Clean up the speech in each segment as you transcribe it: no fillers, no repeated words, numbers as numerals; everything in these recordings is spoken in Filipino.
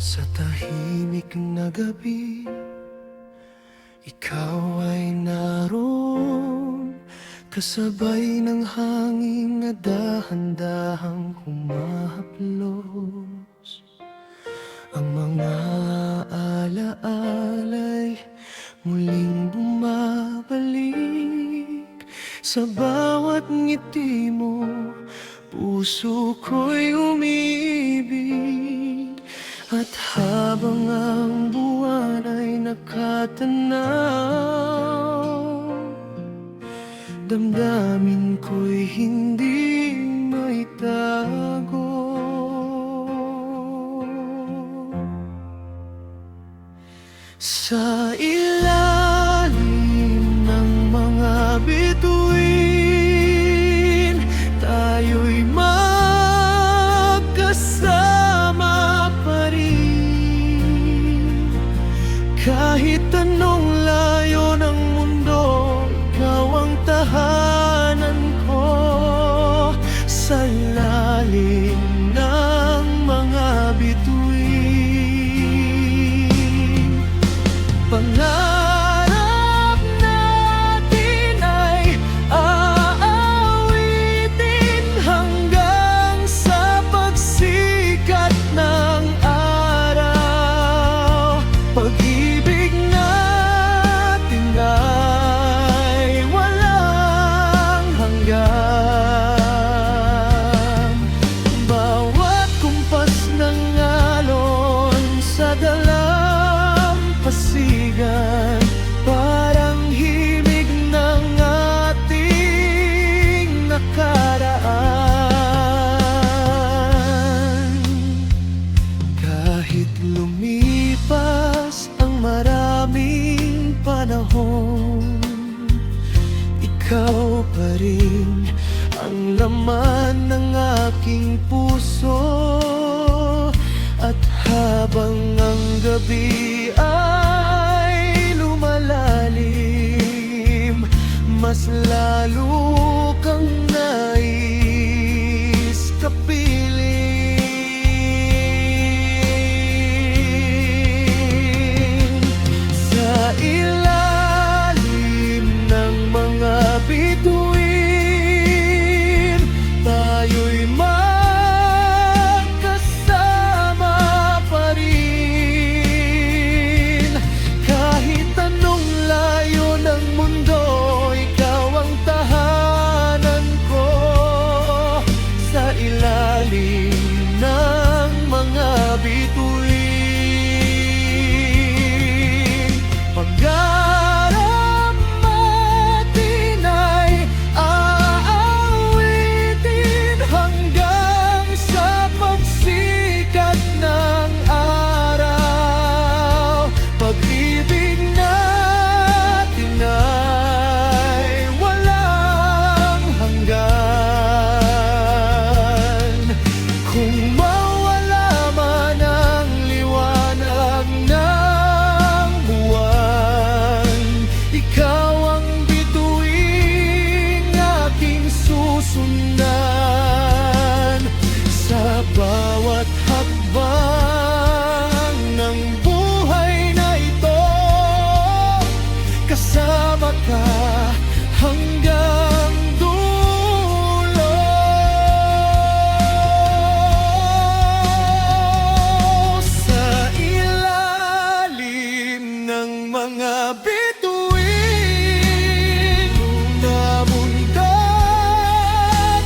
Sa tahimik na gabi, ikaw ay naroon, kasabay ng hangin na dahan-dahang humahaplos. Ang mga alaala'y muling bumabalik. Sa bawat ngiti mo, puso ko'y umiibig. At habang ang buwan ay nakatanaw, damdamin ko'y hindi maitago. Sa ilalim ng mga bituin, tayo'y magkasama pa rin. Kahit anong layo ng mundo, ikaw ang tahanan ko. Sa lalim ng mga bituin, pangarap natin ay aawitin hanggang sa pagsikat ng araw. Pag-ibig natin ay walang hanggan. Bawat kumpas ng alon sa dalampasigan, parang himig ng ating nakaraan. Kahit lumipas ang maraming panahon, ikaw pa rin ang laman ng aking puso. At habang ang gabi ay lumalalim, mas lalo kang nais kapiling. Sa ilalim ng mga bituin, tayo'y magkasama pa rin. Kahit anong layo ng mundo, ikaw ang tahanan ko. Sa ilalim ng mga bituin, pangarap natin ay aawitin hanggang sa pagsikat ng araw. Pag-ibig natin ay walang hanggan. Kung mawala man ang liwanag ng buwan, ikaw ang bituing aking susundan. Sa bawat hakbang ng buhay na ito, kasama ka hanggang dulo. Sa ilalim ng mga bituin na mundo,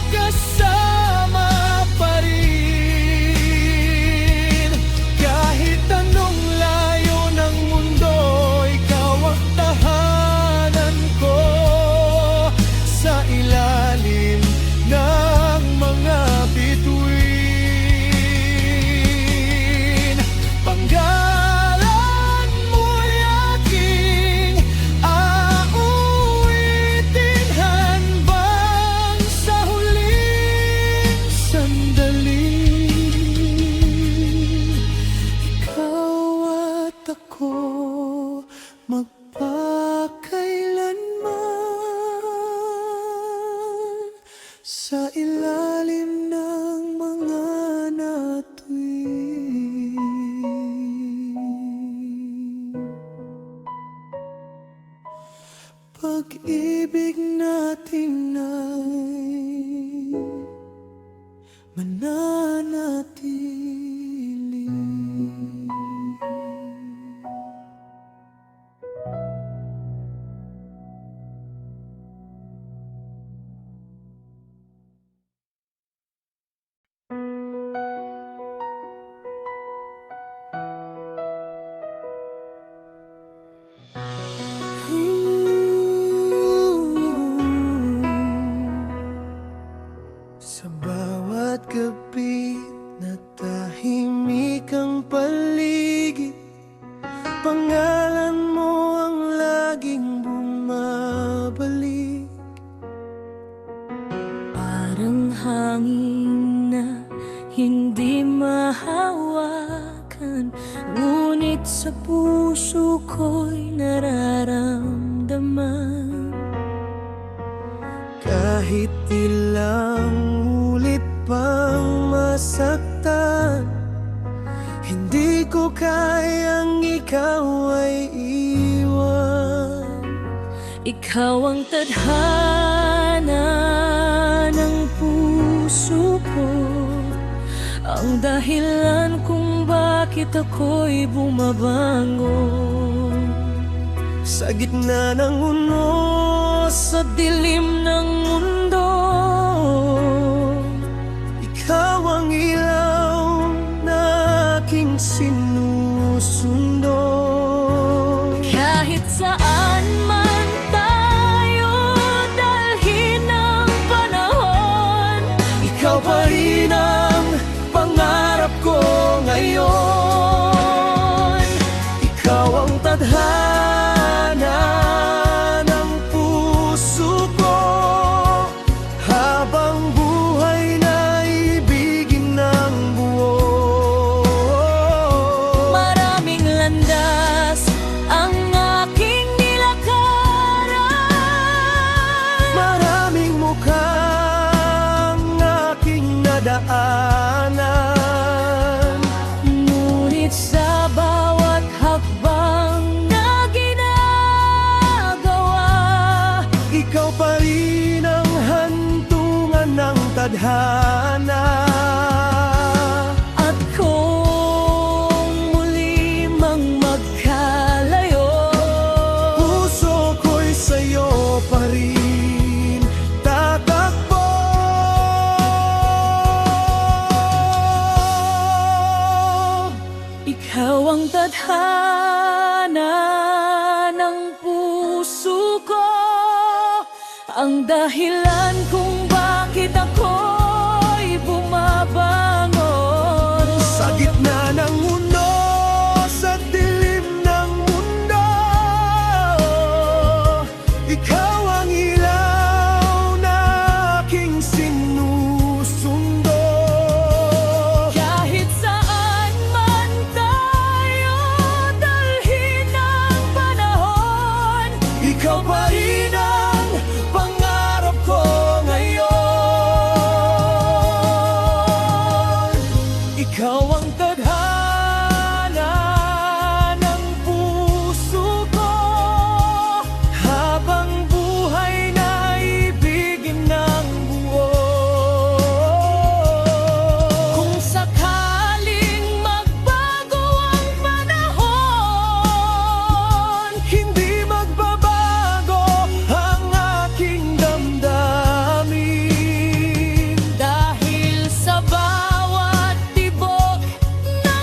kasama pa rin. pag-ibig natin ay mananatili. Sa bawat gabi na tahimik ang paligid, pangalan mo ang laging bumabalik. Parang hangin na hindi mahawakan, ngunit sa puso ko'y nararamdaman. Kahit ilang ulit pang masaktan, hindi ko kayang ikaw ay iwan. Ikaw ang tadhana ng puso ko, ang dahilan kung bakit ako'y bumabangon. Sa gitna ng unos, Sa dilim ng mundo, ikaw ang ilaw na aking sinusundo. kahit saan man tayo dalhin ng panahon, Ikaw pa rin ang pangarap ko ngayon. Ikaw ang tadhana ng puso ko, habang buhay na ibigin ng buo. maraming landas ang aking nilakaran. Maraming mukhang aking nadaanan, Ngunit sa bawat hakbang na ginagawa, ikaw pa rin ang hantungan ng tadhana. at kung muli mang magkalayo, Puso ko'y sa'yo pa rin tatakbo. ikaw ang tadhana ng puso ko, ang dahilan kung bakit ako'y bumabangon. Sa gitna ng mundo, sa dilim ng mundo, ikaw ang ilaw na aking sinusundo. Kahit saan man tayo dalhin ng panahon, Ikaw pa rin ang pangarap ko ngayon. Ikaw ang tadhana ng puso ko, habang buhay na ibigin ng buo. kung sakaling magbago ang panahon, Hindi magbabago ang aking damdamin. dahil sa bawat tibok na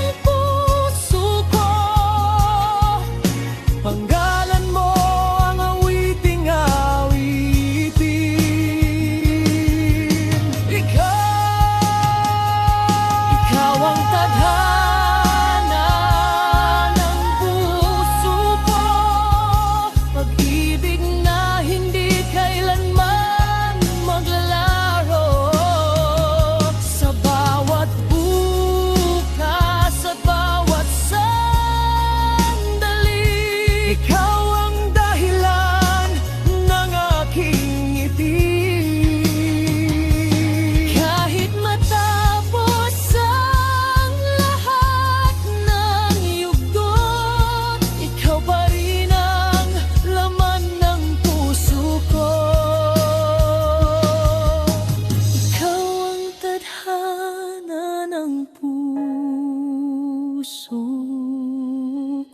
puso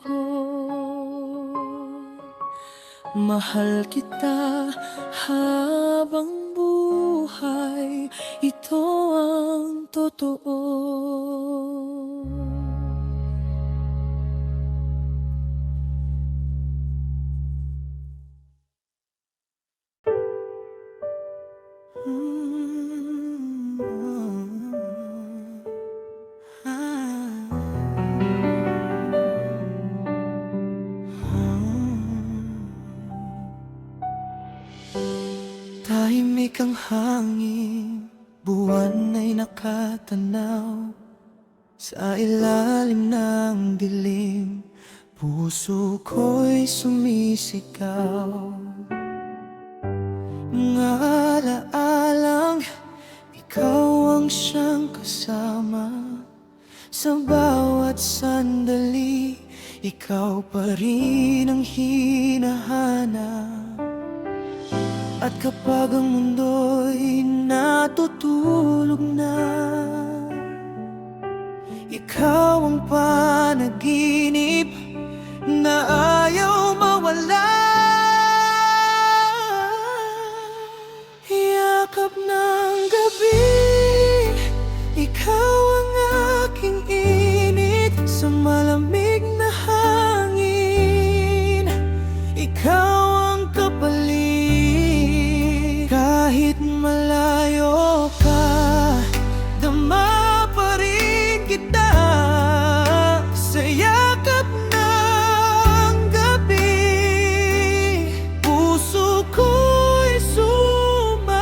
ko. Mahal kita habang buhay, ito ang totoo. Tahimik ang hangin, buwan ay nakatanaw sa ilalim ng dilim, puso ko'y sumisigaw. Mga alaalang ikaw ang siyang kasama sa bawat sandali, ikaw pa rin ang hinahanap. At kapag ang mundo'y natutulog na, ikaw ang panaginip na ayaw mawala. Yakap ng gabi, ikaw ang aking init sa malamig na hangin, ikaw ang kapalit. Kahit malayo ka, dama pa rin kita sa yakap ng gabi. Puso ko'y sumasaya.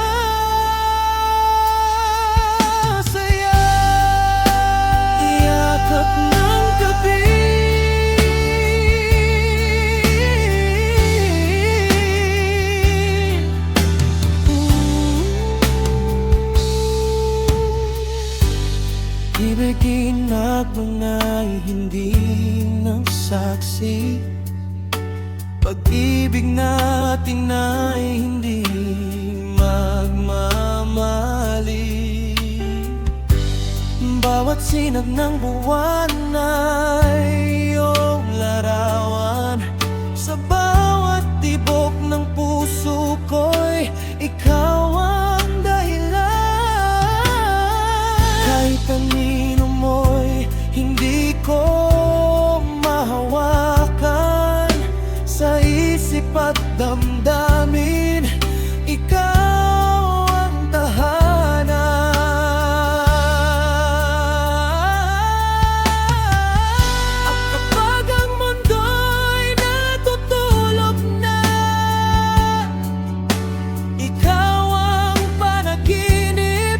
Yakap ng gabi, ibigay nagbangay, hindi nagsaksi. Pag-ibig natin ay hindi magmamali. Bawat sinag ng buwan ay iyong larawan, sa bawat tibok ng puso ko'y ikaw ang dahilan. Kahit kanino mo'y hindi ko mahawakan, sa isip at damdamin, ikaw ang tahanan. At kapag ang mundo'y natutulog na, ikaw ang panaginip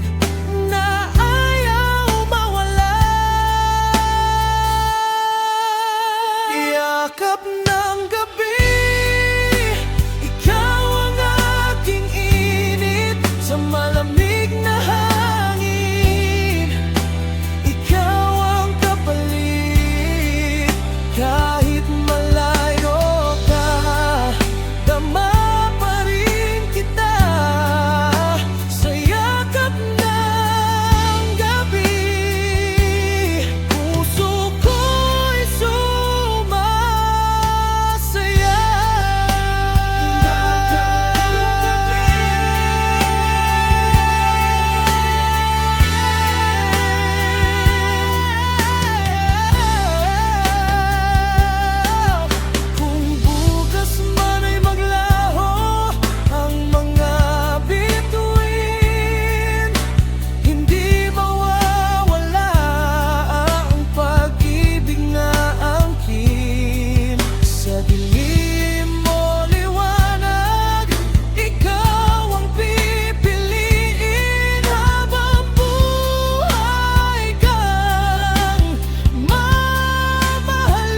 na ayaw mawala. Yakap ng gabi, ikaw ang aking init sa malamig na hangin, ikaw ang kapalit. Kahit malayo ka, dama pa rin kita sa yakap ng gabi. Puso ko'y sumasaya. Kung bukas man ay maglaho ang mga bituin, hindi mawawala ang pag-ibig na angkin. Sa dilim mo liwanag, ikaw ang pipiliin habang buhay kang mamahalin.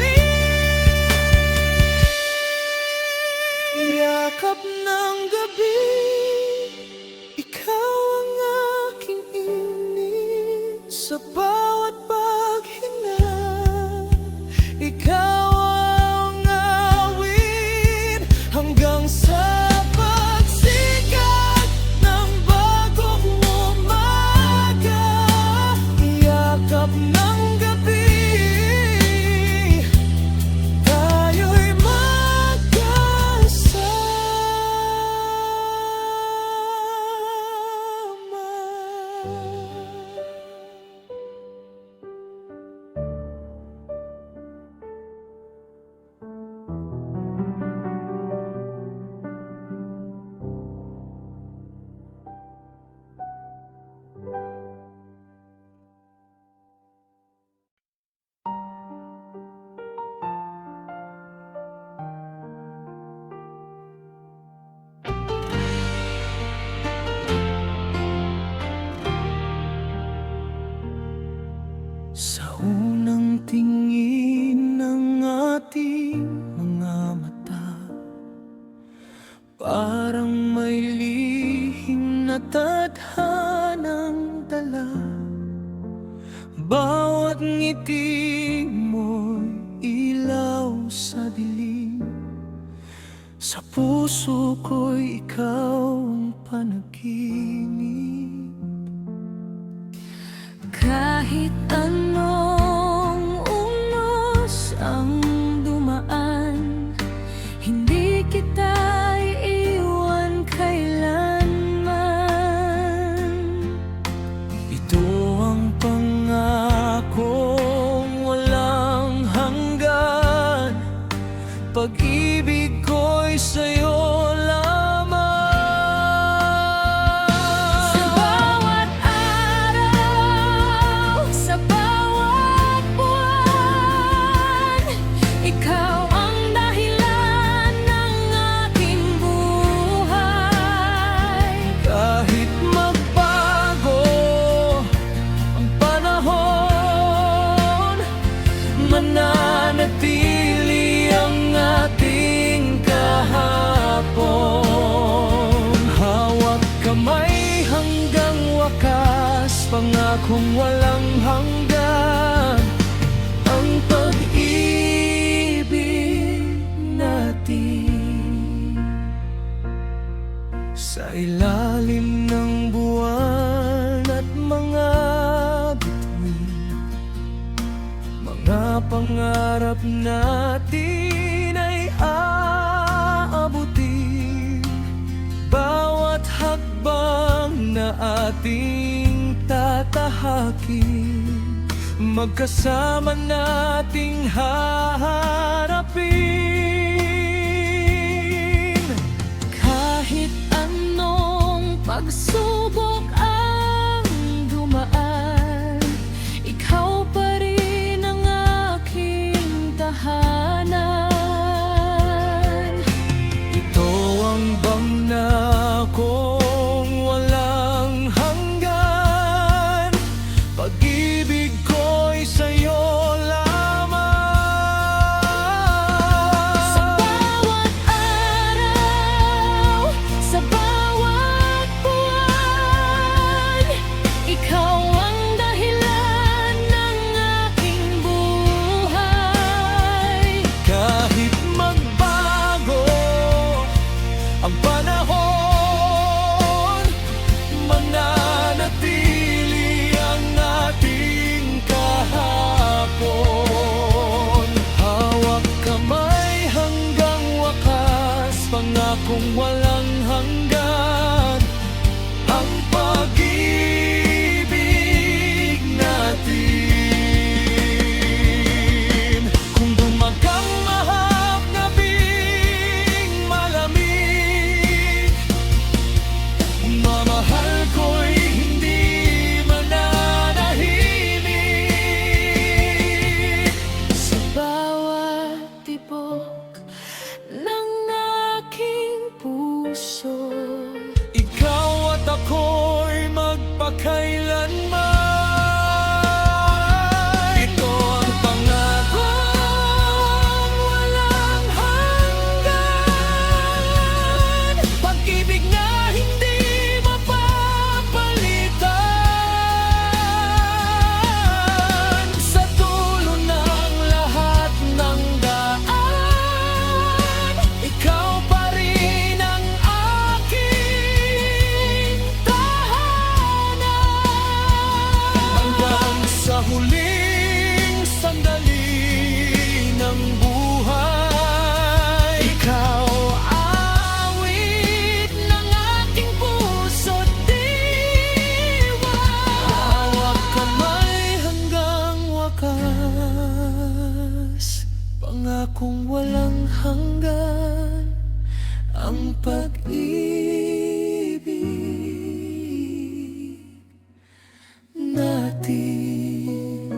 Yakap ng gabi, ikaw ang aking init sa bawat paghinga, ikaw ang awit hanggang sa pagsikat ng bagong umaga. Yakap ng gabi, Sa unang tingin ng ating mga mata, parang may lihim na tadhanang dala. Bawat ngiti mo'y ilaw sa dilim. Sa puso ko'y ikaw ang panaginip. Kahit anong unos ang dumaan, hindi kita iiwan kailanman. Ito ang pangakong walang hanggan, pag-ibig ko'y sa'yo lamang. Sa bawat araw, sa bawat buwan, ikaw ang dahilan ng aking buhay. Kahit magbago ang panahon, mananatili ang ating kahapon. Hawak kamay hanggang wakas, pangakong walang hanggan, ang pag-ibig natin. Sa ilalim ng buwan at mga bituin, mga pangarap natin ay aabutin. Bawat hakbang na ating tatahakin, magkasama nating haharapin. Kahit anong pagsubok ang dumaan, ikaw pa rin ang aking tahanan. Ito ang kong walang hanggan, pag-ibig ko'y sa'yo lamang. Sa bawat araw, sa bawat buwan, ikaw ang dahilan ng aking buhay. Kahit magbago ang panahon, mananatili ang ating kahapon. Hawak kamay hanggang wakas, pangakong walang hanggan, ang pag-ibig natin. Kung dumagang mahap na bing malamig, mamahal ko'y hindi mananahimik. Sa bawat tibok ng aking puso, Ikaw at ako'y magpakailanman. Ito ang pangakong walang hanggan, pag-ibig na hindi mapapalitan. Sa dulo ng lahat ng daan, ikaw pa rin ang aking tahanan. Hanggang sa huling sandali ng buhay, ikaw awit ng aking puso't diwa. Hawak kamay hanggang wakas, pangakong walang hanggan, ang pag-ibig natin.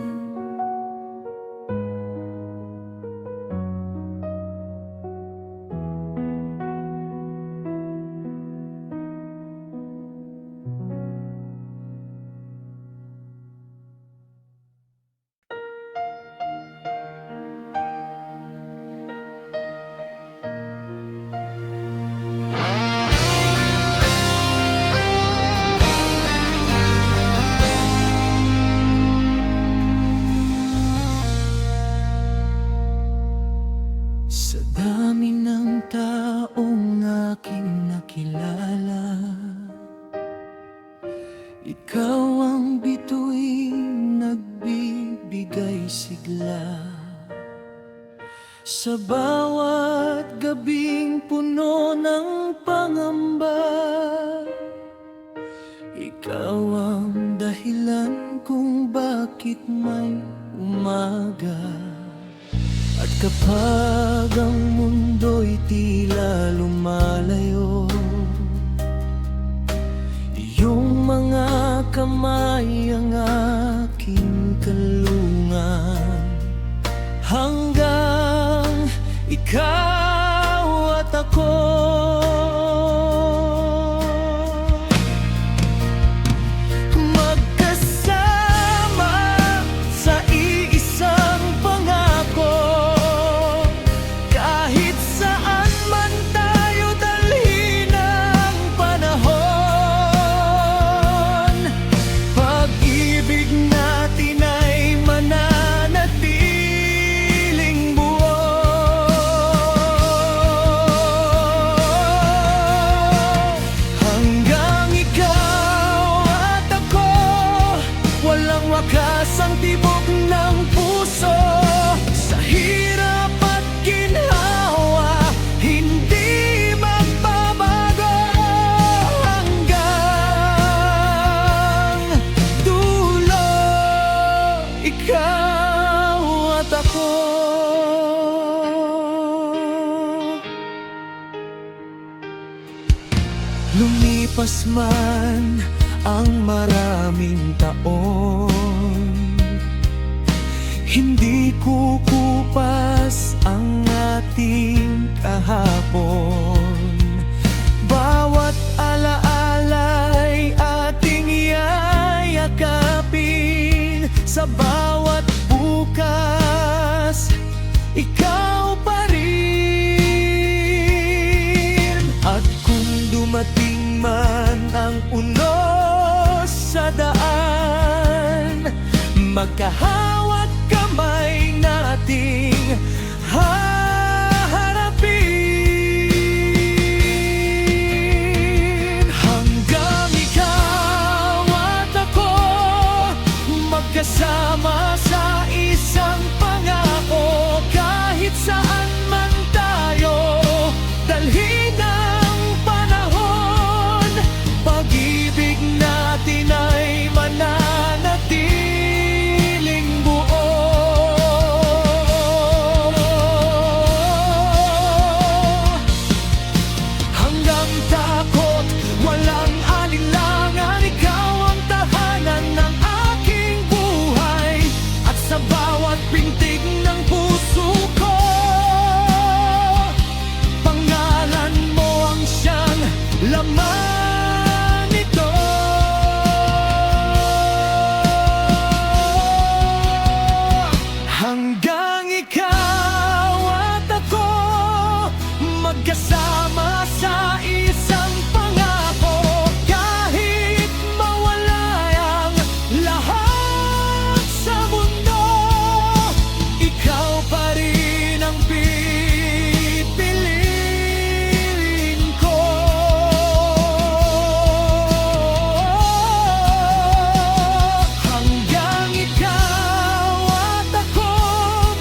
sigla. Sa bawat gabing puno ng pangamba, ikaw ang dahilan kung bakit may umaga. At kapag ang mundo'y tila lumalayo, iyong mga kamay ang aking kalungan. Hanggang ikaw at ako magkasama sa iisang pangako. Kahit saan man tayo dalhin ang panahon, pag-ibig natin ay mananatiling buo. Hanggang ikaw at ako, walang wakas ang tibok ng puso. Sa hirap at ginhawa, hindi magbabago. Hanggang dulo, ikaw at ako. Lumipas man ang maraming taon, hindi kukupas ang ating kahapon. Bawat alaala'y ating yayakapin. Sa bawat bukas, ikaw pa rin. At kung dumating man ang unos sa daan, magkahawat kamay nating haharapin. Hanggang ikaw at ako magkasama sa isang pangako. Kahit saan man tayo dalhin ang panahon, pag-ibig natin ay mananatiling buo. Hanggang takot, walang alinlangan, ikaw ang tahanan ng aking buhay. At sa bawat pintig ng puso ko, pangalan mo ang siyang laman nito. Hanggang ikaw at ako magkasama sa isang pangako. Kahit mawala ang lahat sa mundo, ikaw pa rin ang pipiliin ko. Hanggang ikaw at ako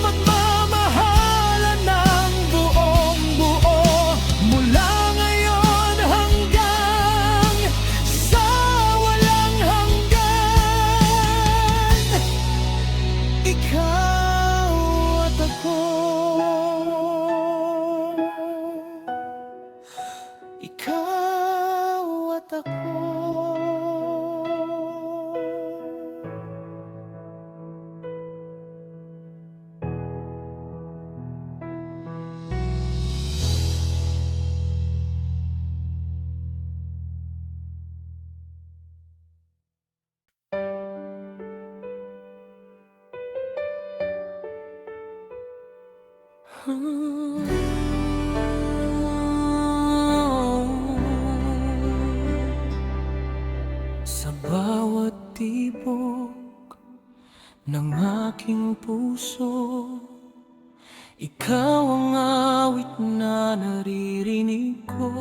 magmamahalan ng buong buo. Mula ngayon hanggang sa walang hanggan, ikaw at ako. Ikaw at ako. Sa bawat tibok ng aking puso, ikaw ang awit na naririnig ko.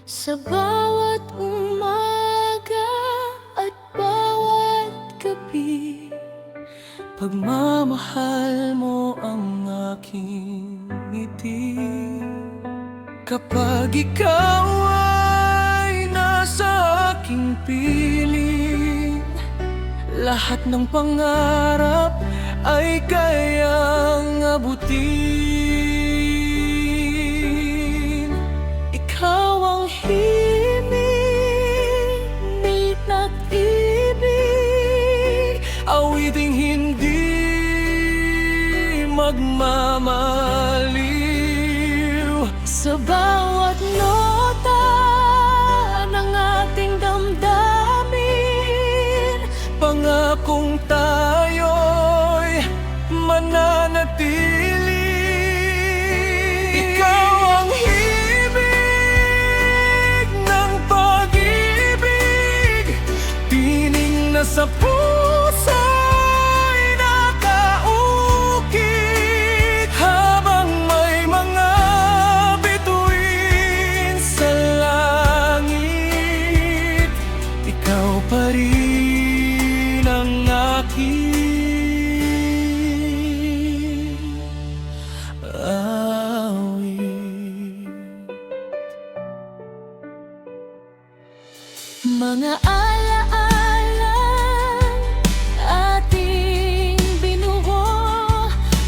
Sa bawat umaga at bawat gabi, Pagmamahal mo ang aking ngiti. Kapag ikaw ay nasa aking piling, lahat ng pangarap ay kayang abutin. Ikaw ang himig at ibig, awiting hindi magmamaliw. Sa bawat nota ng ating damdamin, Pangakong tayo'y mananatili. Ikaw ang himig ng pag-ibig, tining na sa puso'y nakaukit. Habang may mga bituin sa langit, ikaw pa rin ang aking awit. mga alaalang ating binuo,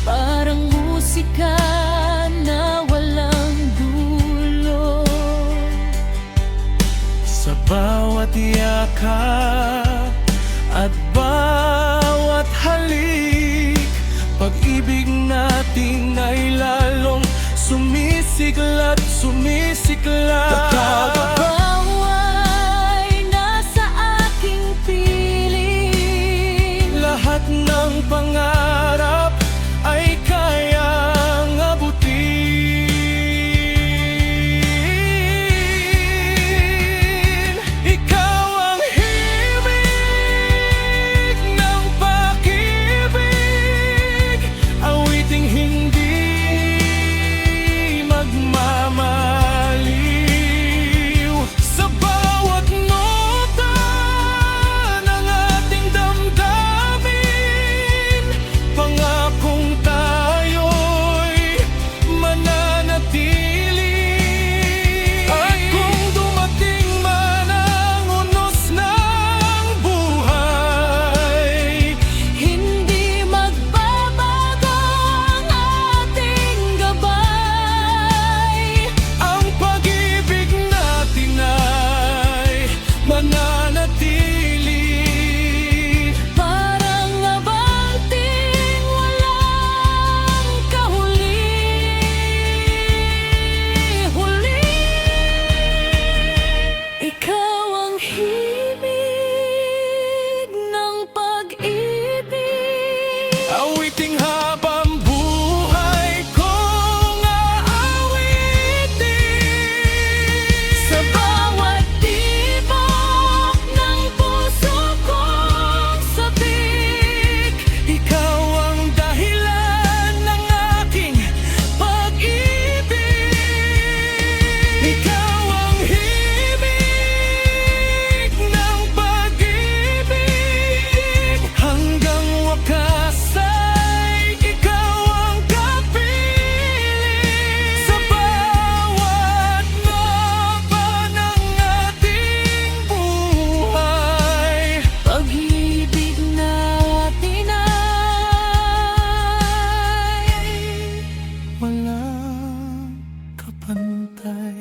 parang musika na walang dulo. Sa bawat yakap at bawat halik, pag-ibig natin ay lalong sumisiklat, sumisiklat. Pagkagawa ay nasa aking piling, Lahat ng pangarap ay kayang abutin. Ikaw ang himig ng pag-ibig, awiting hindi magmamaliw. Sa bawat nota ng ating damdamin, pangakong tayo'y mananatili. At kung dumating man ang unos ng buhay, hindi magbabago ang ating gabay. ang pag-ibig natin ay mananatili. Parang abanting walang kahuli-huli. Ikaw ang himig ng pag-ibig, Awiting habang buhay kong aawitin. sa bawat tibok ng puso kong sabik. Ikaw ang dahilan ng aking pag-ibig. Ikaw ang himig ng pag-ibig. Hanggang wakas ay ikaw ang kapiling. Sa bawat laban ng ating buhay, Pag-ibig natin ay walang kapantay.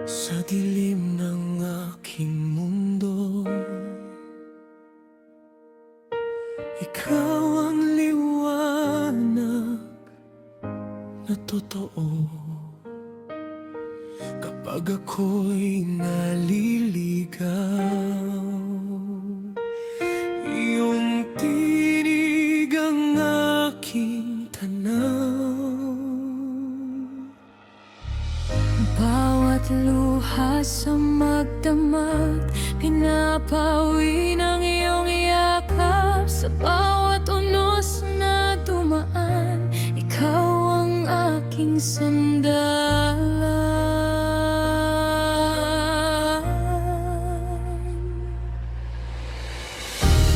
Sa dilim ng aking mundo, ikaw ang liwanag na totoo. Kapag ako'y naliligaw, iyong tinig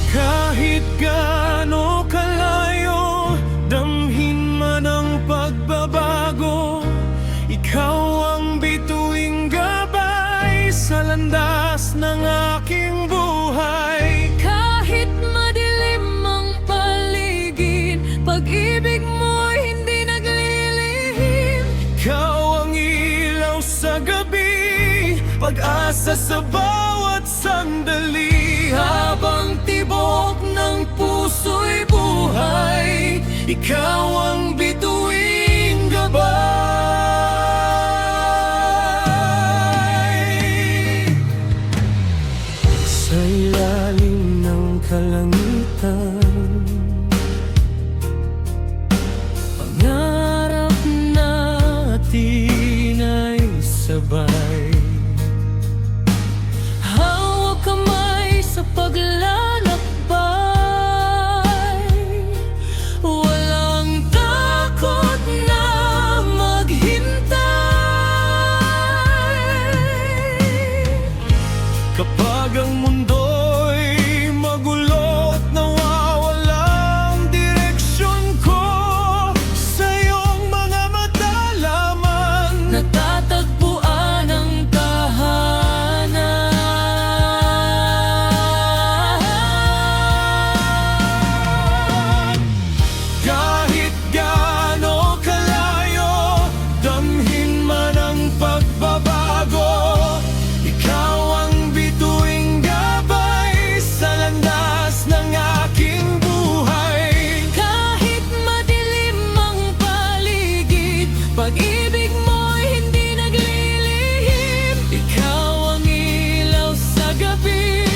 Kahit gaano kalayo, damhin man ang pagbabago, ikaw ang bituing gabay sa landas ng aking buhay. Kahit madilim ang paligid, pag-ibig mo hindi naglilihim. Ikaw ang ilaw sa gabi, pag-asa sa bawat sandali. Habang tibok ng puso'y buhay, ikaw ang bituing gabay. Sa ilalim ng kalangitan, Pangarap natin ay sabay. hawak kamay sa paglalakbay. Walang takot na maghintay. Kapag ang mundo'y magulo at nawawalang direksyon ko, sa iyong mga mata lamang Natatagpuan ang tahanan. kahit gaano kalayo, damhin man ang pagbabago, ikaw ang bituing gabay sa landas ng aking buhay. Kahit madilim ang paligid, pag-ibig mo'y hindi naglilihim. Ikaw ang ilaw sa gabi,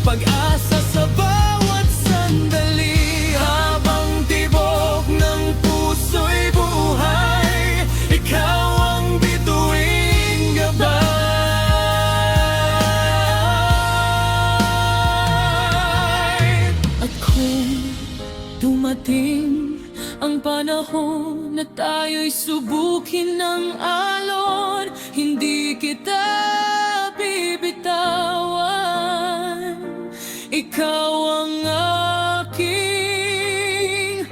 pag-asa sa bawat sandali. Habang tibok ng puso'y buhay, ikaw ang bituing gabay. At kung dumating ang panahon na tayo'y subukin ng alon, hindi kita bibitawan. Ikaw ang aking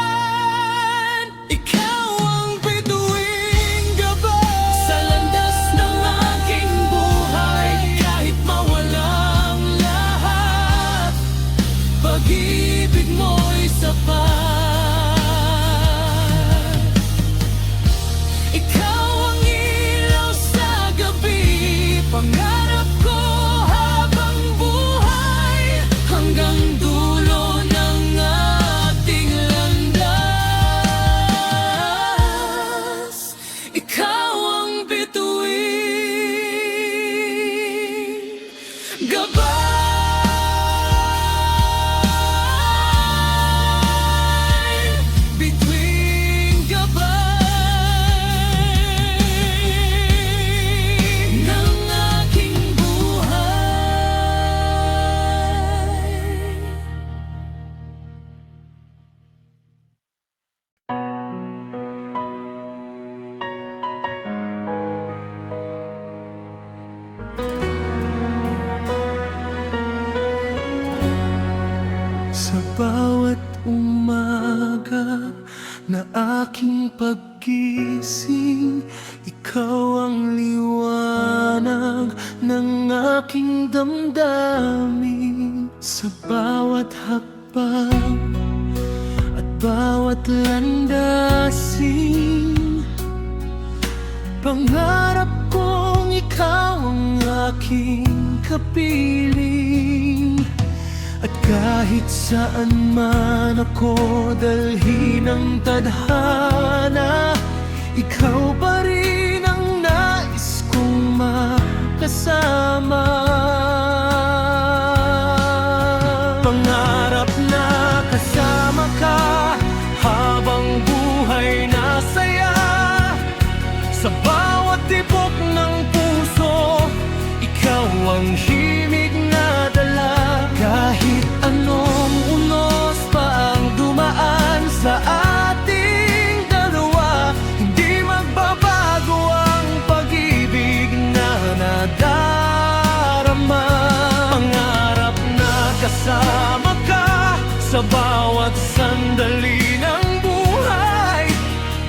dahilan. Ikaw ang bituing gabay Sa landas ng aking buhay, kahit mawalang lahat, pag-ibig mo'y sapat. Ikaw ang ilaw sa gabi, pangarap ko habang buhay, hanggang dulo ng ating landas. Ikaw ang bituing gabay. Bituing gabay ng aking buhay. Sa bawat umaga na aking paggising, ikaw ang liwanag ng aking damdamin. Sa bawat hakbang at bawat landasin, pangarap kong ikaw ang aking kapiling. At kahit saan man ako dalhin ng tadhana, ikaw pa rin ang nais kong makasama. Pangarap na kasama ka habang buhay na saya. Sa bawat tibok ng puso, ikaw ang himig na dala. Kahit anong unos pa ang dumaan sa ating dalawa, hindi magbabago ang pag-ibig na nadala. Sa bawat sandali ng buhay,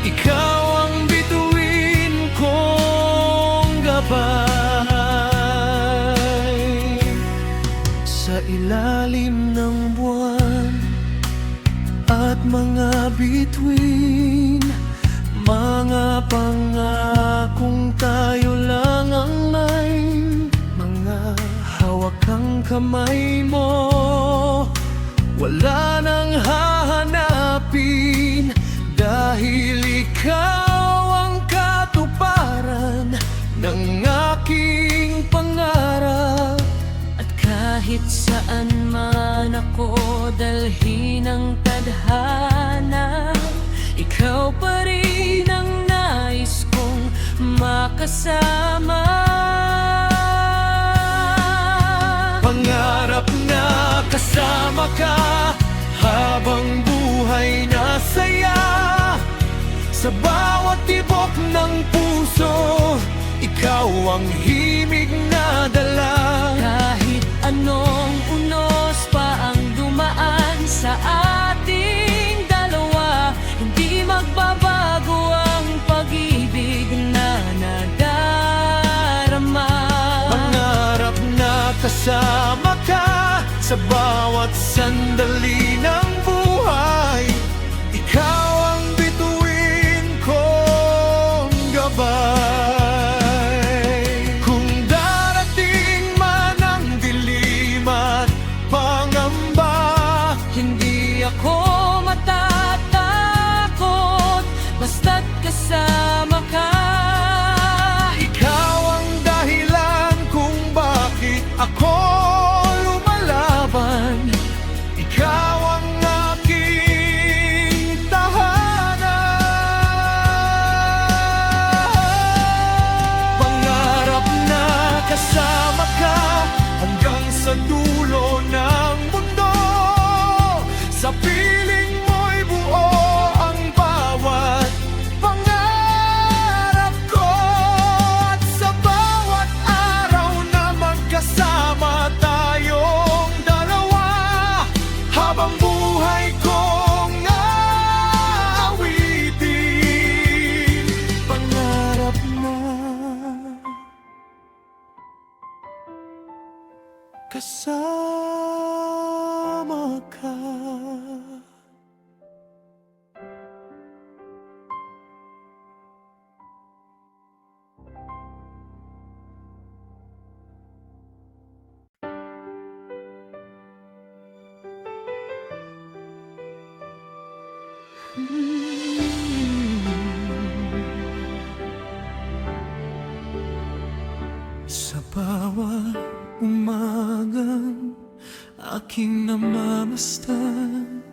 ikaw ang bituin kong gabay. Sa ilalim ng buwan at mga bituin, mga pangakong tayo lang ang may mga hawakang kamay mo. Wala nang hahanapin dahil ikaw ang katuparan ng aking pangarap. At kahit saan man ako dalhin ng tadhana, ikaw pa rin ang nais kong makasama. Pangarap na kasama ka habang buhay na saya. Sa bawat tibok ng puso, ikaw ang himig na dala. Kahit anong unos pa ang dumaan sa ating dalawa, hindi magbabago ang pag-ibig na nadarama. Pangarap na kasama ka sa bawat sandali ng buhay, ikaw ang bituin kong gabay. Kung darating man ang dilim at pangamba, Hindi ako matatakot basta't kasama ka. ikaw ang dahilan kung bakit ako lumalaban. Ikaw ang aking tahanan. Pangarap na kasama ka hanggang sa dulo ng mundo. Sa piling mo'y buo ang bawat pangarap ko. At sa bawat araw na magkasama tayong dalawa, habang buhay kong aawitin. Pangarap na kasama ka. Sa bawat umagang aking namamastan,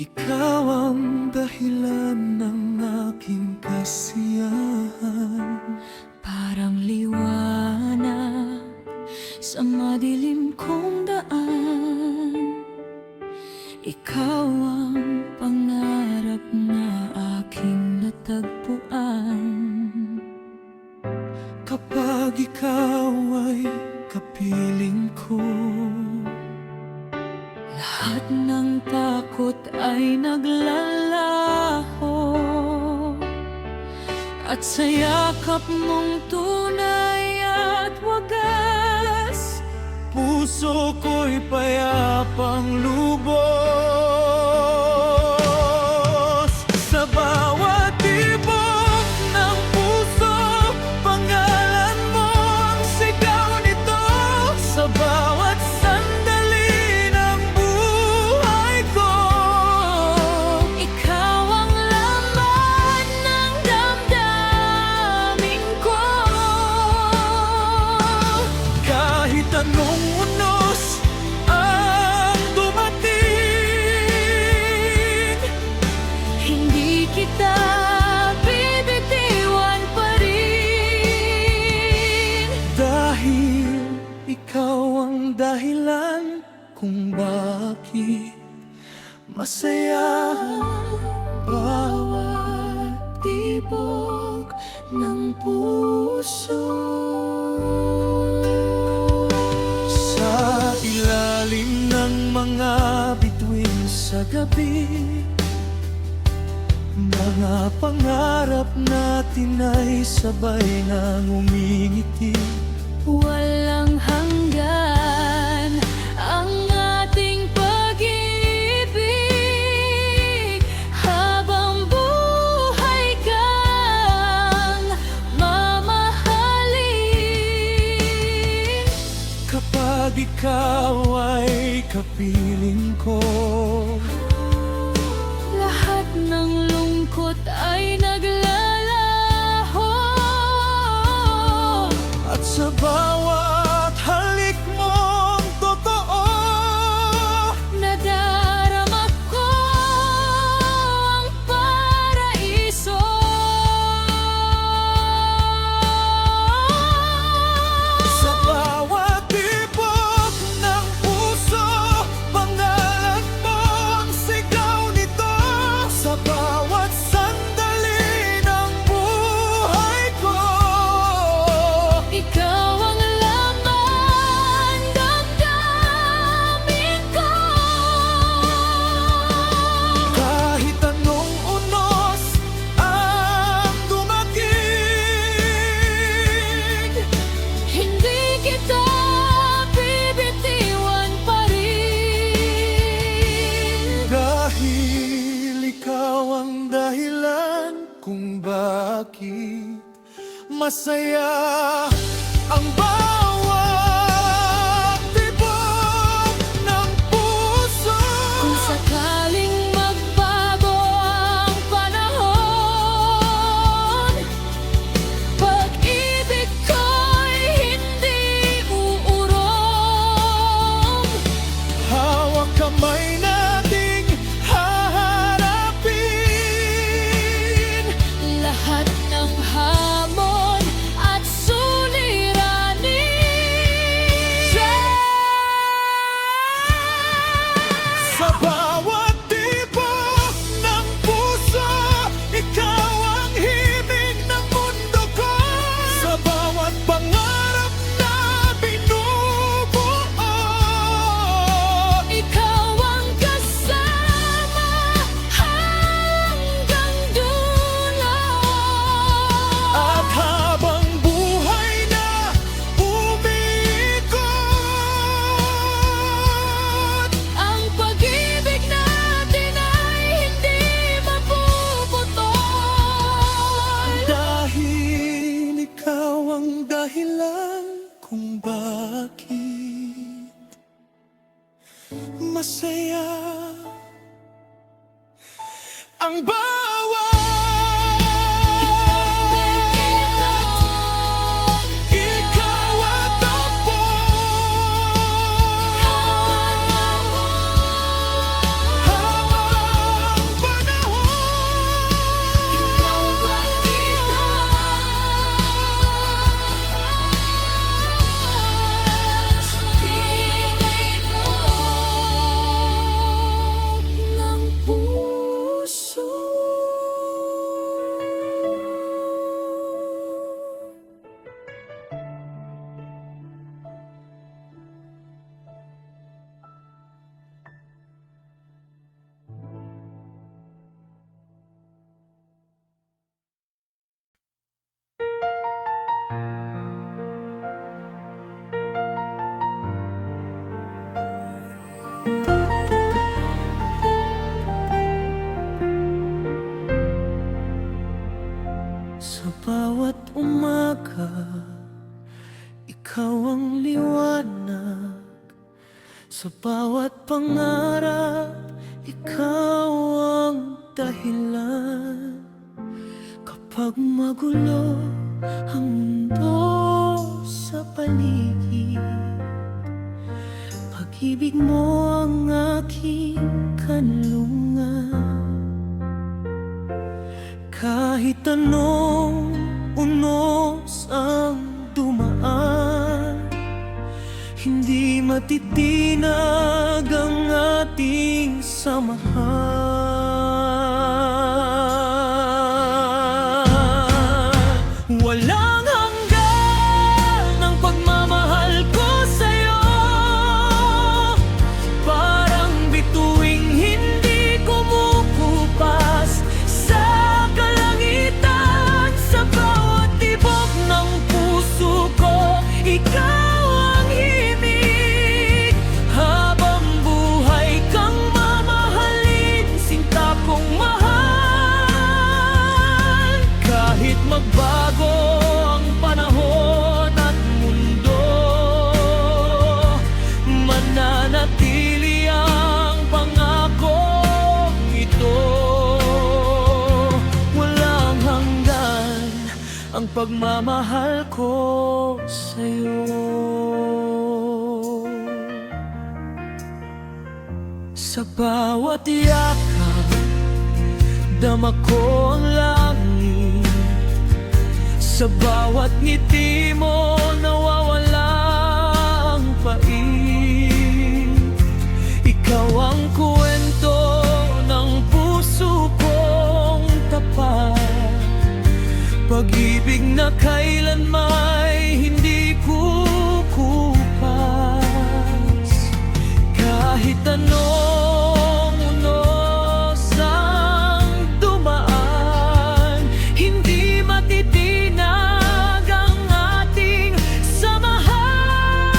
ikaw ang dahilan ng aking kasiyahan. Parang liwanag sa madilim kong daan, ikaw ang pangarap na aking natagpuan. Kapag ikaw ay kapiling ko, Lahat ng takot ay naglalaho, at sa yakap mong tunay at wagas, puso ko'y payapang lubos. Sa bawat tibok ng puso, pangalan mo ang sigaw nito. Sa bawat sandali ng buhay ko, ikaw ang laman ng damdamin ko. kahit anong unos ang dumating, Hindi kita bibitiwan pa rin. dahil ikaw ang dahilan kung bakit masaya bawat tibok ng puso. Sa ilalim ng mga sa gabi. Mga pangarap natin ay sabay nang umingiti. Walang hanggan ang ating pag-ibig, habang buhay kang mamahalin. Kapag ikaw ay kapiling ko, Lahat ng lungkot ay naglalaho. at sa bawat halik mong totoo, Nadarama ko ang paraiso. sa bawat tibok ng puso, pangalan mo ang sigaw nito. Sa bawat sandali ng buhay ko, Ikaw ang laman damdamin ko. kahit anong unos ang dumating, Hindi kita bibitiwan pa rin. dahil ikaw ang dahilan kung bakit masaya ang bawat tibok ng puso. Kung sakaling magbago ang panahon, pag-ibig ko'y hindi uurong. Hawak kamay nating haharapin Lahat ng hamon at suliranin. sa bawat tibok ng puso. Ikaw ang himig ng mundo ko, sa bawat pangarap na binubuo. Ikaw ang kasama hanggang dulo. At habang buhay na umiikot, Ang pag-ibig natin ay hindi mapuputol. dahil ikaw ang dahilan kung bakit masaya ang bawat ikaw at ako. Habang panahon, ng puso. sa bawat umaga, ikaw ang liwanag. Sa bawat pangarap, ikaw ang dahilan. Kapag magulo ang mundo sa paligid, pag-ibig mo ang aking kanlungan. Kahit anong unos ang dumaan, hindi matitinag ang ating samahan. Walang hanggan ang pagmamahal ko sa'yo, parang bituing hindi pagmamahal ko sa'yo. Sa bawat yakap, dama ko ang langit. Sa bawat ngiti mo, nawawala ang pait. Ikaw ang kwento ng puso kong tapat, pag-ibig na kailanmay hindi kukupas. Kahit anong unos ang dumaan, hindi matitinag ang ating samahan.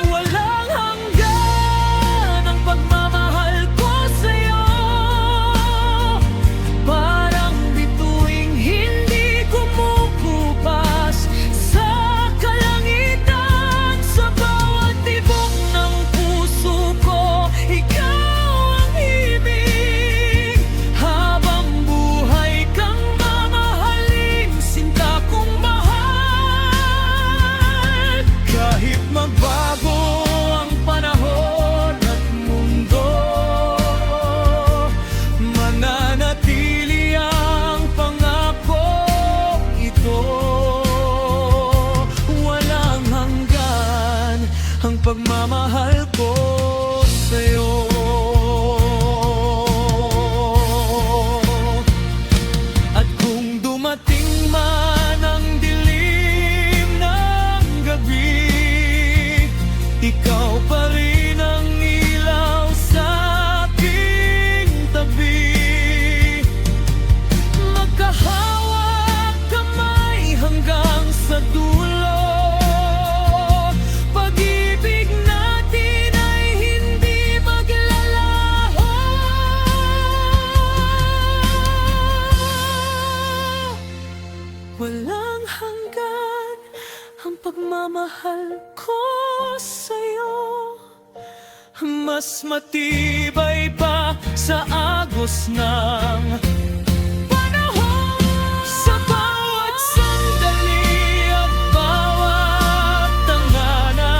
Walang hanggan ang pagmamahal ko sa'yo, parang bituing hindi kumukupas sa kalangitan. Sa bawat tibok ng puso ko, ikaw ang ibig. Habang buhay kang mamahalin, sinta kong mahal. Kahit magbago ang panahon at mundo, mananatili ang pangako ito. Walang hanggan ang pagmamahal ko sa'yo. At kung dumating man ang dilim ng gabi, ikaw pa rin ang ilaw sa aking tabi. Magkahawak kamay hanggang sa dulo, pag-ibig natin ay hindi maglalaho. Walang hanggan ang pagmamahal ko sa'yo, mas matibay pa sa agos ng panahon. Sa bawat sandali at bawat tangana,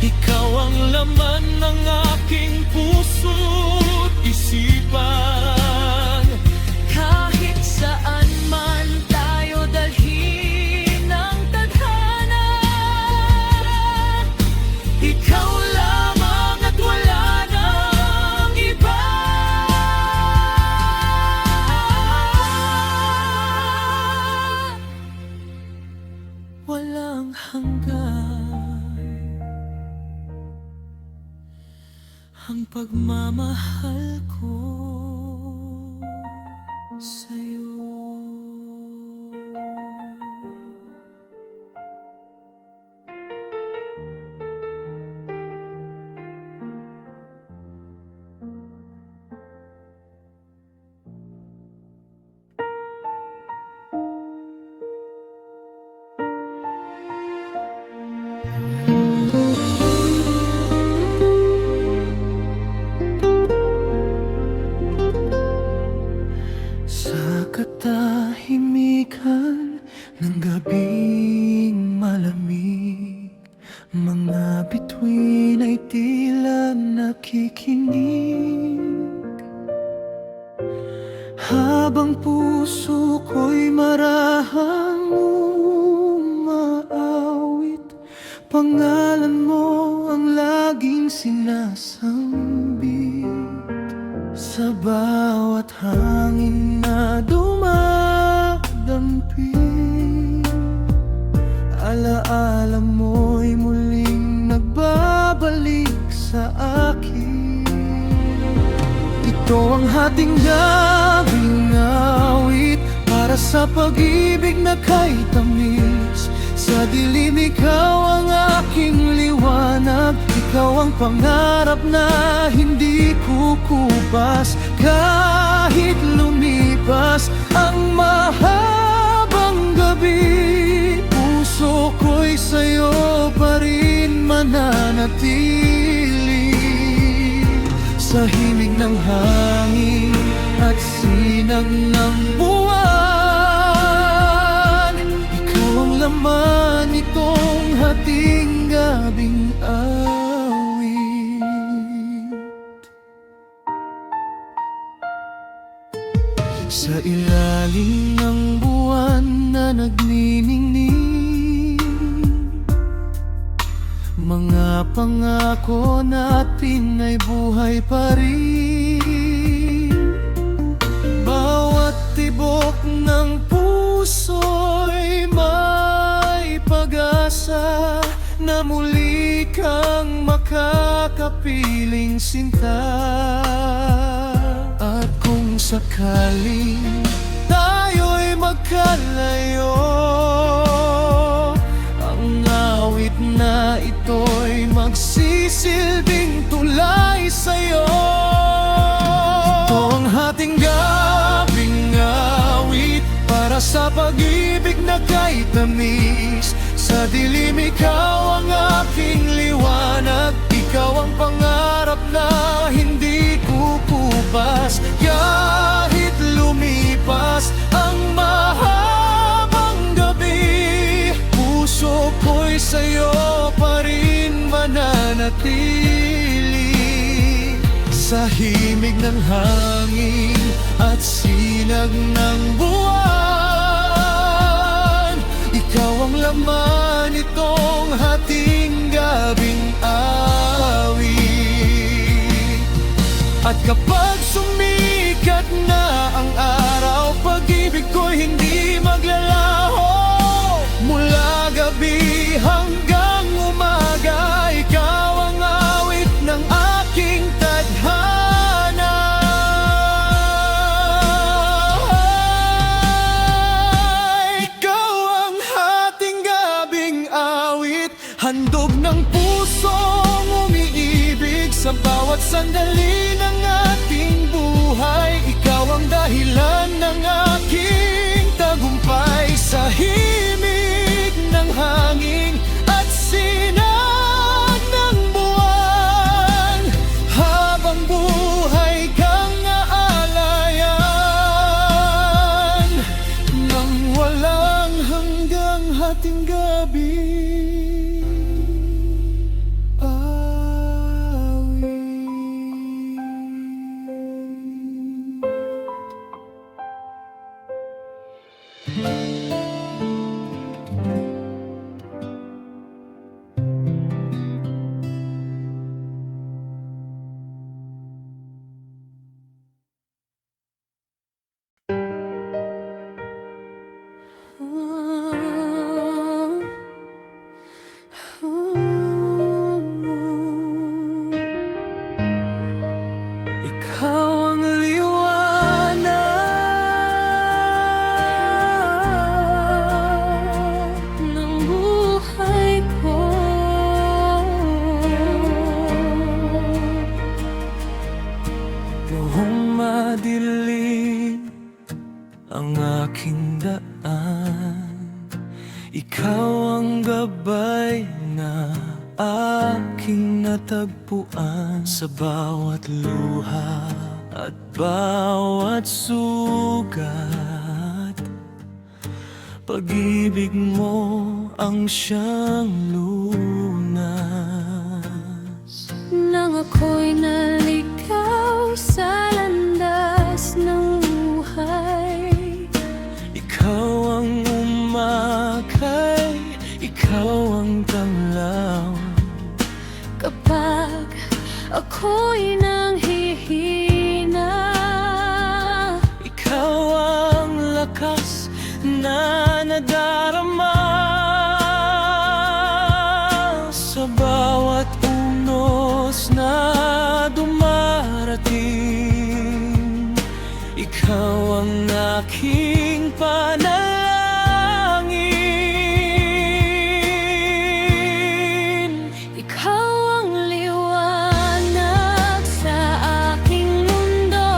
ikaw ang laman ng aking puso't isipan. Kahit saan man tayo dalhin ng tadhana, ikaw lamang at wala nang iba. Walang hanggan ang pagmamahal ko sa'yo. Sa katahimikan ng gabing malamig, mga bituin ay tila nakikinig. Habang puso ko'y marahang umaawit, pangalan mo ang laging sinasambit. Sa bawat hangin na dumadampi, alaala mo'y muling nagbabalik sa akin. Ito ang hating gabing awit para sa pag-ibig na kay tamis. Sa dilim ikaw ang aking liwanag, ikaw ang pangarap na hindi kukupas. Kahit lumipas ang mahabang gabi, puso ko'y sa'yo pa rin mananatili. Sa himig ng hangin linang ng buwan. Ikaw ang laman nitong hating gabing awit. Sa ilalim ng buwan na nagniningning, mga pangako natin ay buhay pa rin. Bawat tibok ng puso'y may pag-asa na muli kang makakapiling sinta. At kung sakaling tayo'y magkalayo, ang awit na ito'y magsisilbing tulay sa'yo. Ito ang hating gabing awit para sa pag-ibig na kay tamis. Sa dilim ikaw ang aking liwanag, ikaw ang pangarap na hindi kukupas. Kahit lumipas ang mahabang gabi, puso ko'y sa'yo pa rin mananatili. Sa himig ng hangin at sinag ng buwan, ikaw ang laman itong hating gabing awit. At kapag sumikat na ang araw, pag-ibig ko'y hindi maglalaho. Mula gabi hanggang umaga, ikaw ang awit ng aking tadhana. Ikaw ang hating gabing awit, handog ng pusong umiibig sa bawat sandali ng ating buhay. Ikaw ang dahilan ng aking tagumpay. Sa himig ng hangin at sinag ng buwan, habang buhay kang aalayan ng walang hanggang hating gabi. Ikaw ang liwanag ng buhay ko. noong madilim ang aking daan. Ikaw ang gabay na aking natagpuan. Sa bawat luha at bawat sugat, pag-ibig mo ang siyang lunas. Nang ako'y naligaw sa landas ng buhay, Ikaw ang umakay, ikaw ang tanglaw. kapag ako'y nanghihina, Ikaw ang lakas na nadarama. Sa bawat unos na dumarating, ikaw ang aking panalangin. ikaw ang liwanag sa aking mundo,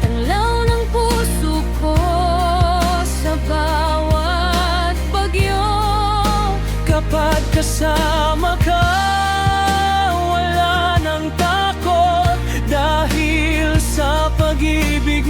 tanglaw ng puso ko sa bawat bagyo. Kapag kasama ka, wala nang takot, dahil sa pag-ibig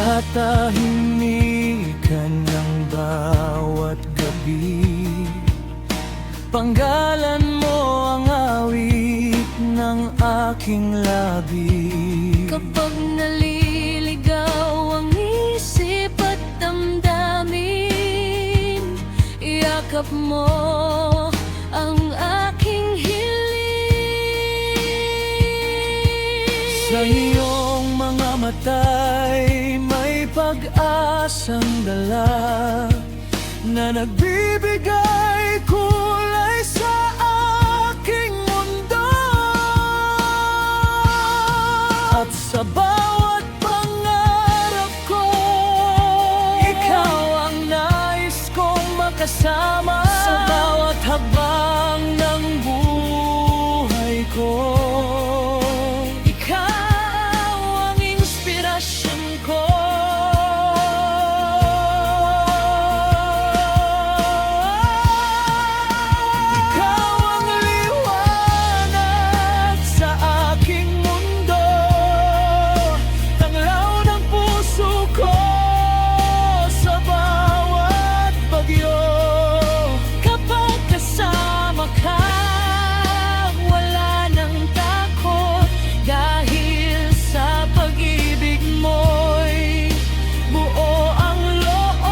katahimikan ng bawat gabi. Panggalan mo ang awit ng aking labi. Kapag naliligaw ang isip at damdamin, yakap mo ang aking hiling. Sa iyong mga mata'y may pag-asang dala na nagbibigay kulay sa aking mundo. At sa bawat pangarap ko, ikaw ang nais kong makasama. Sa bawat habang ng buhay ko, ikaw ang inspirasyon ko. Ikaw ang liwanag sa aking mundo, tanglaw ng puso ko sa bawat bagyo. Kapag kasama ka, wala nang takot, dahil sa pag-ibig mo'y buo ang loob.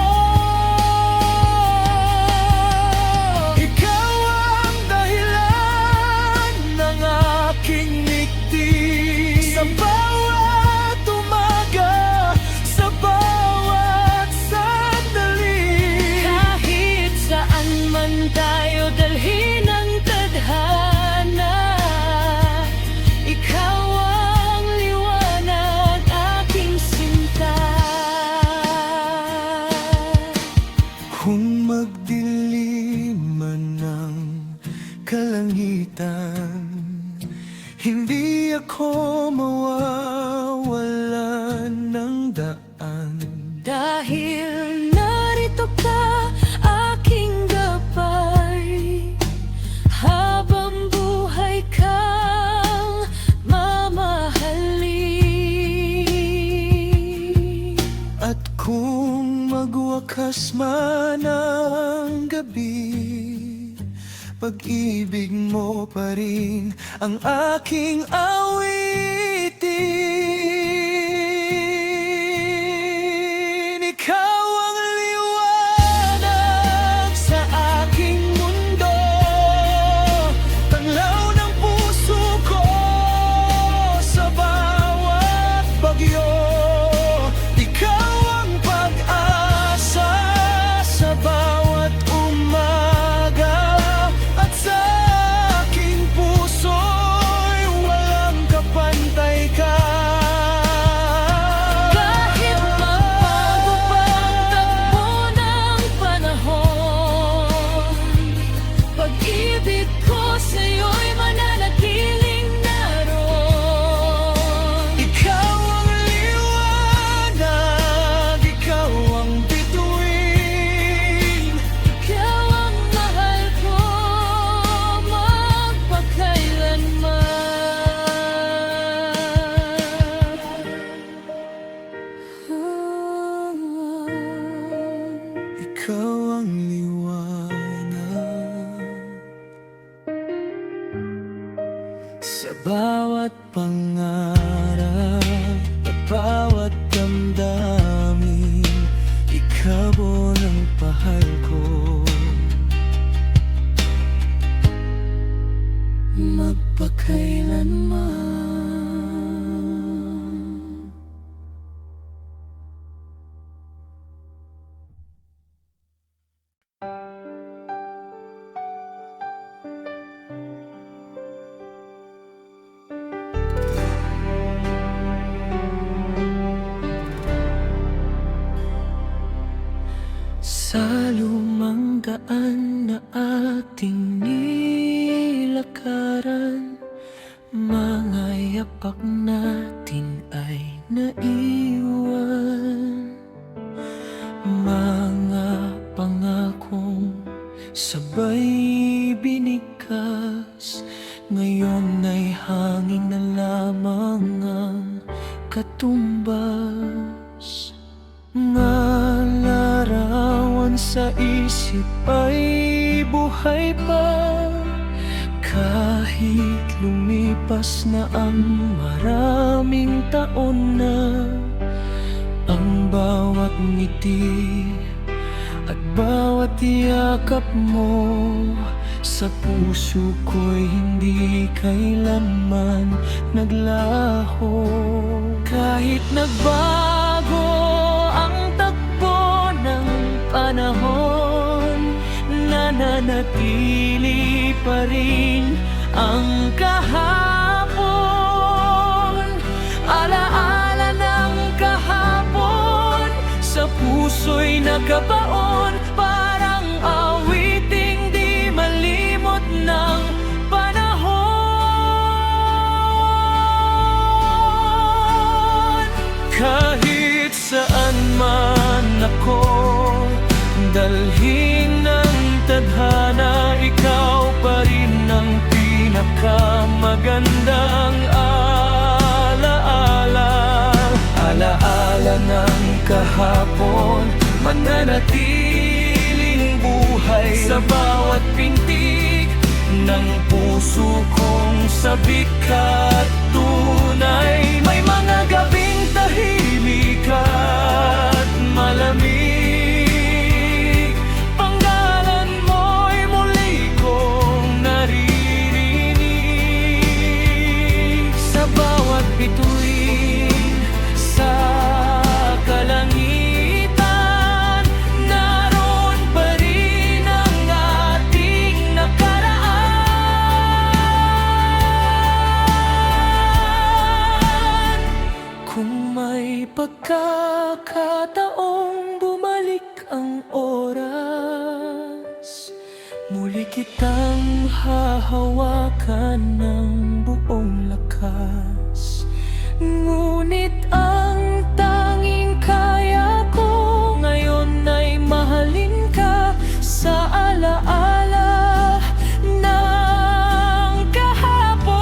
Ikaw ang dahilan ng aking ngiti, sa bawat umaga, sa bawat sandali. Kahit saan man tayo dalhin ang tadhana, ikaw ang liwanag, aking sinta. Kung magdilim man ang kalangitan, hindi ako mawawalan ng daan. Dahil narito ka, aking gabay, habang buhay kang mamahalin. At kung magwakas man ang gabi, pag-ibig mo pa rin ang aking awitin. Ikaw ang liwanag sa aking mundo, tanglaw ng puso ko sa bawat bagyo. Ikaw ang pag-asa sa bawat umaga, at sa aking puso'y walang kapantay ka. Kahit magbago pa ang takbo ng panahon, pag-ibig ko sa'yo'y mananatiling naroon. Ikaw ang liwanag, ikaw ang bituin, ikaw ang mahal ko magpakailanman. Ikaw ang liwanag sa bawat pangarap at bawat damdamin. Ikaw ang pahal ko, magpakailanman. Sa lumang daan na ating nilakaran, mga yapak natin ay naiwan. Mga pangakong sabay binigkas, ngayon ay hangin na lamang ang katumbas. sa isip ay buhay pa. Kahit lumipas na ang maraming taon na, ang bawat ngiti at bawat yakap mo sa puso ko'y hindi kailanman naglaho. Kahit nagbago ang takbo ng panahon, nananatili pa rin ang kahapon. Alaala ng kahapon sa puso'y nakabaon, parang awiting di malimot ng panahon. Kahit saan man ako dalhin ng tadhana, ikaw pa rin ang pinakamagandang alaala. Alaala ng kahapon, mananatiling buhay sa bawat pintig ng puso kong sabik at tunay. May mga gabing tahimik at malamig, panggalan mo'y muli kong naririnig. Sa bawat bituin sa kalangitan, naroon pa rin ang ating nakaraan. Kung may pagkakataong bumalik ang oras, muli kitang hahawakan ng buong lakas. Ngunit ang tanging kaya ko ngayon ay mahalin ka sa alaala ng kahapon.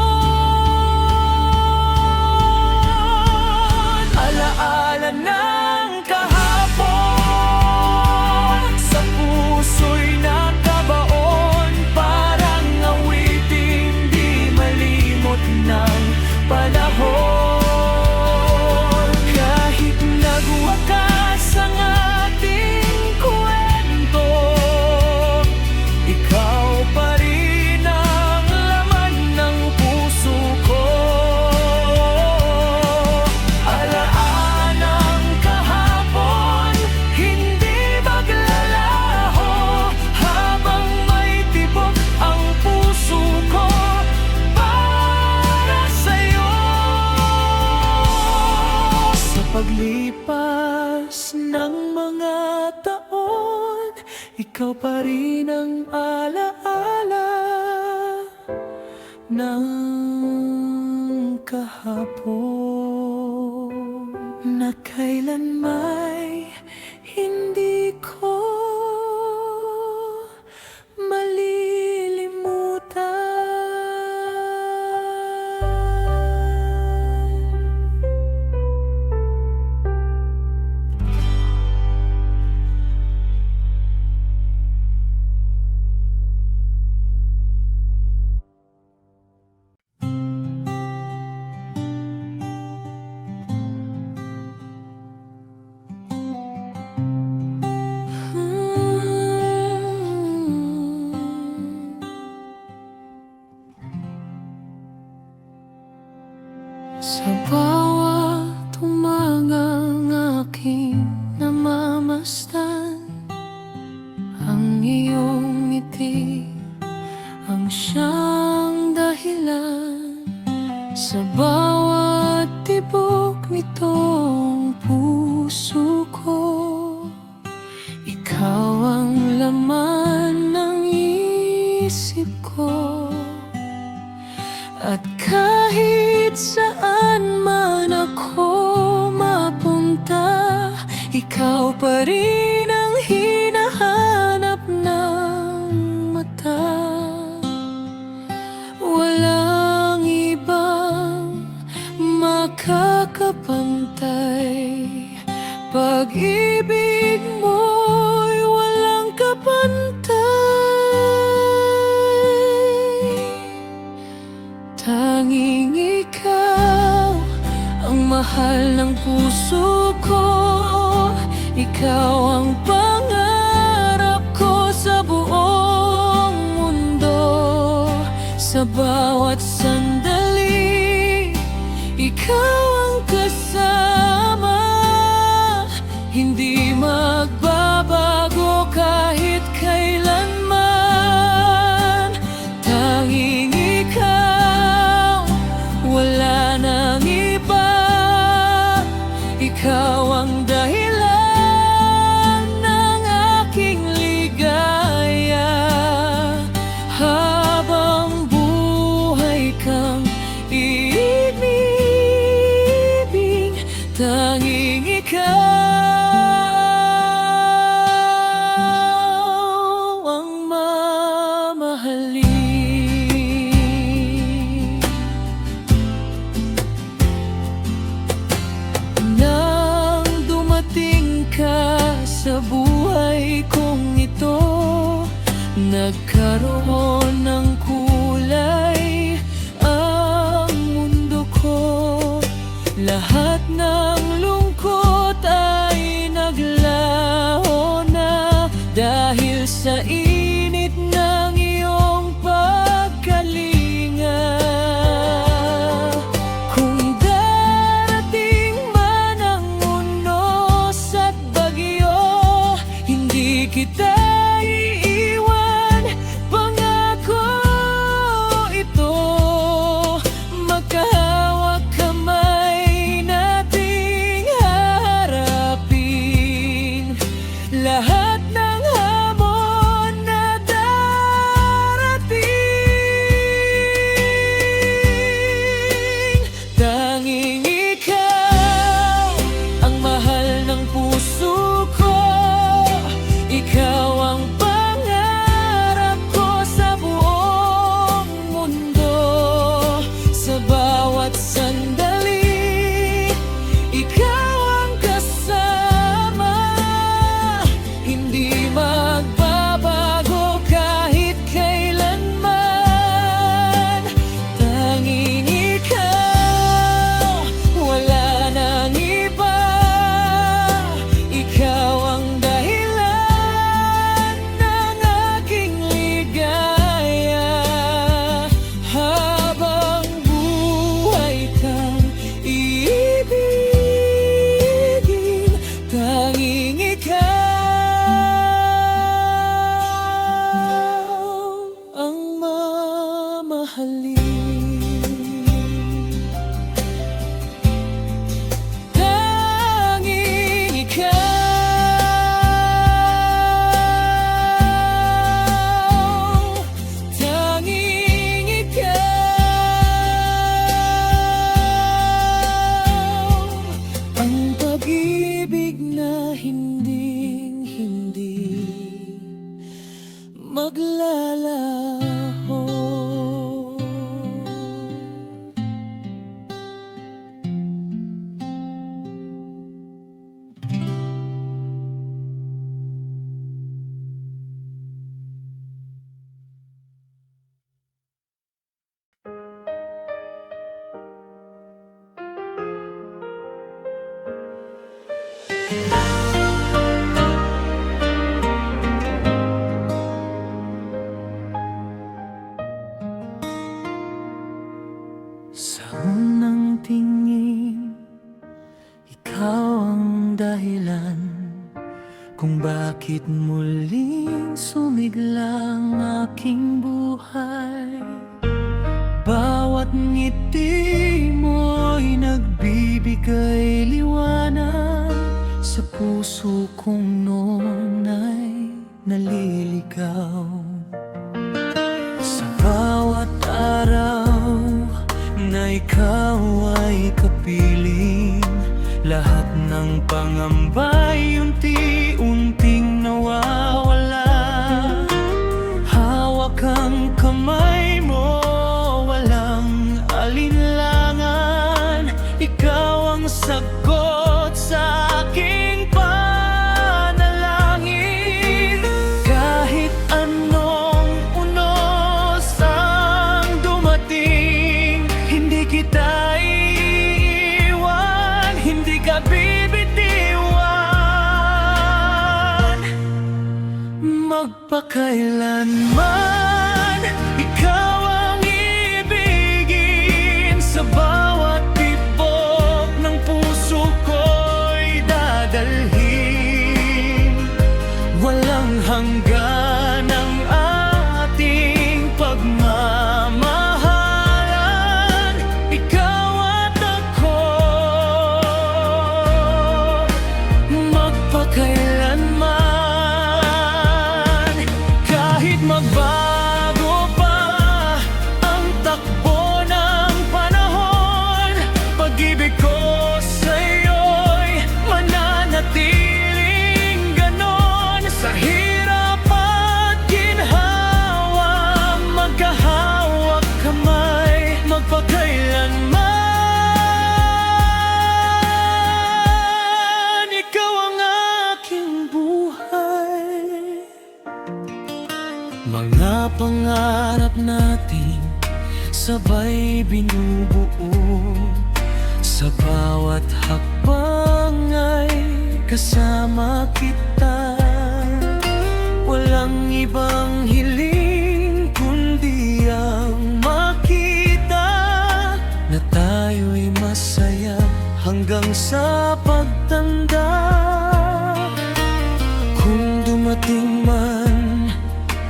Alaala ng kahapon sa puso'y nakabaon, parang awiting di malimot ng panahon. Kahit nagwakas ang ating kwento, ikaw pa rin ang laman ng puso ko. Alaan ng kahapon, hindi maglalaho, habang may tibok ang puso ko para sa'yo. Sa paglipas ng mga taon, ikaw pa rin ang alaala ng kahapon, na kailan may hindi ko malilimutan. Sa bawat umagang aking namamasdan, ang iyong ngiti ang siyang dahilan. Sa bawat tibok nitong puso ko, ikaw ang laman ng isip ko. At kahit saan man ako mapunta, ikaw pa rin ang hinahanap ng mata. Walang ibang makakapantay, pag-ibig mo'y walang Tanging ikaw ang mahal ng puso ko. Ikaw ang pangarap ko sa buong mundo. Sa bawat sandali, ikaw ang kasama. Hindi magbabago kahit kailanman. Tanging ikaw, wala nang iba. Ikaw ang dahilan ng aking ligaya. Habang buhay kang iibig, tanging ikaw ang mamahalin. Nang dumating ka sa buhay kong ito, nagkaroon ng kulay ang mundo ko. Lahat ng lungkot ay naglaho na dahil sa init ng iyong pagkalinga. Kung darating man ang unos at bagyo, hindi kita iiwan. Pangako ito, magkahawak kamay nating haharapin lahat ng hamon na darating. Tanging ikaw ang mahal ng puso ko. Ikaw ang pangarap ko sa buong mundo. Sa bawat sandali, ikaw ang kasama. Hindi magbabago kahit kailanman. Tanging ikaw, wala nang iba. Ikaw ang dahilan ng aking ligaya. Habang buhay kang iibigin, tanging ikaw ang mamahalin. Tanging ikaw, tanging ikaw, ang pag-ibig na hinding-hindi maglalaho. Sa unang tingin, ikaw ang dahilan kung bakit muling sumigla ang aking buhay. Bawat ngiti mo'y nagbibigay liwanag sa puso kong noon ay naliligaw. Sa bawat araw na ikaw ay kapiling, lahat ng pangamba'y unti-unting nawawala. Hawak ang kamay mo, walang alinlangan. Ikaw ang sagot sa aking panalangin. Kahit anong unos ang dumating, Magpakailanman ikaw ang ibigin, sa bawat tibok ng puso ko'y dadalhin. Walang hanggan ang ating pagmamahalan, ikaw at ako. Magpakailanman, kahit magbago pa ang takbo ng panahon, pag-ibig ko sa'yo'y mananatiling ganon. Sa hirap at ginhawa, magkahawak kamay, magpakailanman. Ikaw ang aking buhay. Mga pangarap natin sabay binubuo, sa bawat hakbang ay kasama kita. Walang ibang hiling kundi ang makita na tayo'y masaya hanggang sa pagtanda. Kung dumating man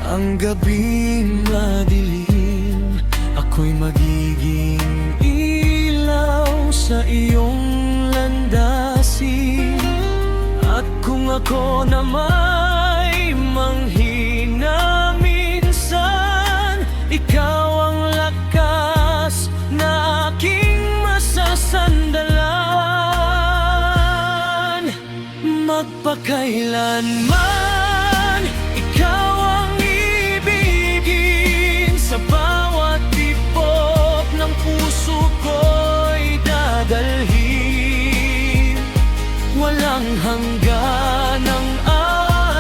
ang gabing madilim, ako'y magiging ilaw sa iyong landasin. At kung ako na may manghina minsan, ikaw ang lakas na aking masasandalan. Magpakailanman ikaw ang ibigin, sa bawat tibok ng puso ko'y dadalhin. Walang hanggan ang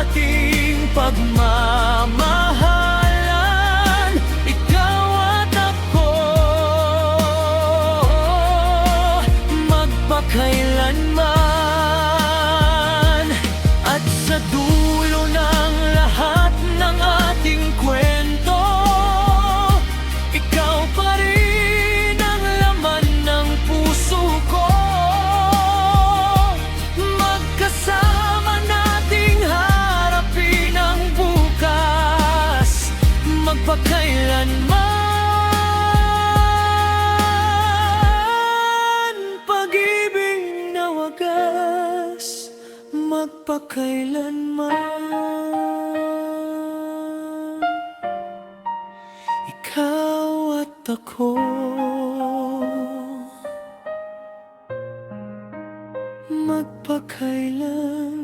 ating pagmamahalan, ikaw at ako. Magpakailanman, at sa dulo ng lahat ng ating kwento, ikaw pa rin ang laman ng puso ko. Magkasama nating harapin ang bukas, magpakailanman. Pag-ibig na wagas, magpakailanman. Ikaw at ako, magpakailanman.